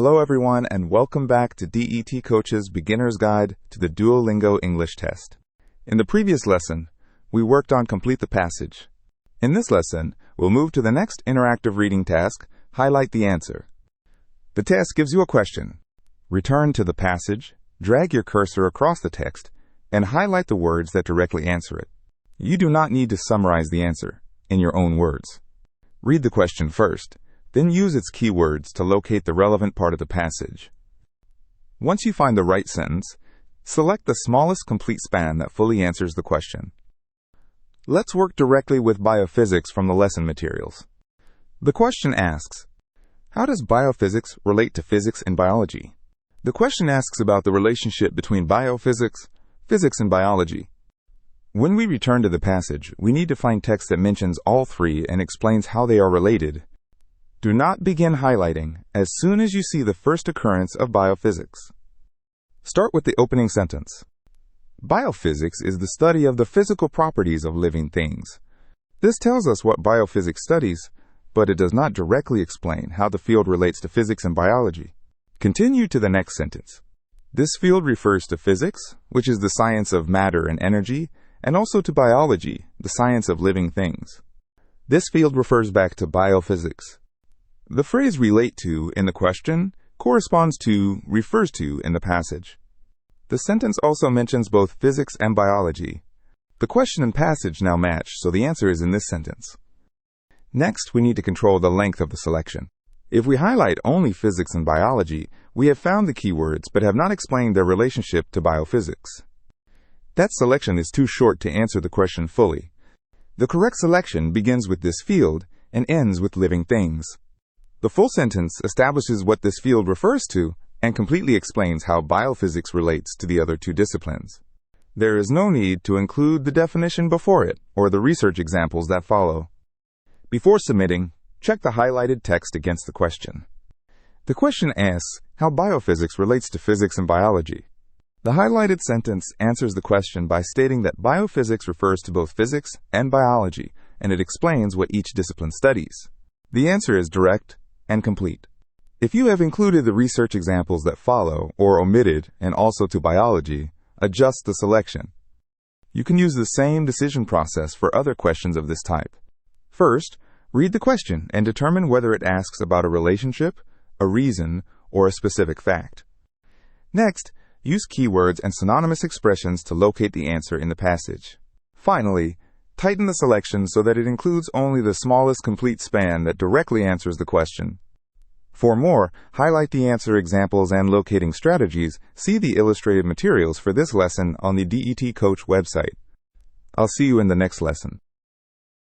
Hello everyone and welcome back to DET Coach's Beginner's Guide to the Duolingo English Test. In the previous lesson, we worked on Complete the Passage. In this lesson, we'll move to the next interactive reading task, Highlight the Answer. The test gives you a question. Return to the passage, drag your cursor across the text, and highlight the words that directly answer it. You do not need to summarize the answer in your own words. Read the question first, then use its keywords to locate the relevant part of the passage. Once you find the right sentence, select the smallest complete span that fully answers the question. Let's work directly with biophysics from the lesson materials. The question asks, how does biophysics relate to physics and biology? The question asks about the relationship between biophysics, physics, and biology. When we return to the passage, we need to find text that mentions all three and explains how they are related. Do not begin highlighting as soon as you see the first occurrence of biophysics. Start with the opening sentence. Biophysics is the study of the physical properties of living things. This tells us what biophysics studies, but it does not directly explain how the field relates to physics and biology. Continue to the next sentence. This field refers to physics, which is the science of matter and energy, and also to biology, the science of living things. This field refers back to biophysics. The phrase relate to in the question corresponds to refers to in the passage. The sentence also mentions both physics and biology. The question and passage now match, so the answer is in this sentence. Next, we need to control the length of the selection. If we highlight only physics and biology, we have found the keywords but have not explained their relationship to biophysics. That selection is too short to answer the question fully. The correct selection begins with this field and ends with living things. The full sentence establishes what this field refers to and completely explains how biophysics relates to the other two disciplines. There is no need to include the definition before it or the research examples that follow. Before submitting, check the highlighted text against the question. The question asks how biophysics relates to physics and biology. The highlighted sentence answers the question by stating that biophysics refers to both physics and biology, and it explains what each discipline studies. The answer is direct and complete. If you have included the research examples that follow or omitted and also to biology, adjust the selection. You can use the same decision process for other questions of this type. First, read the question and determine whether it asks about a relationship, a reason, or a specific fact. Next, use keywords and synonymous expressions to locate the answer in the passage. Finally, tighten the selection so that it includes only the smallest complete span that directly answers the question. For more, highlight the answer examples and locating strategies, see the illustrated materials for this lesson on the DET Coach website. I'll see you in the next lesson.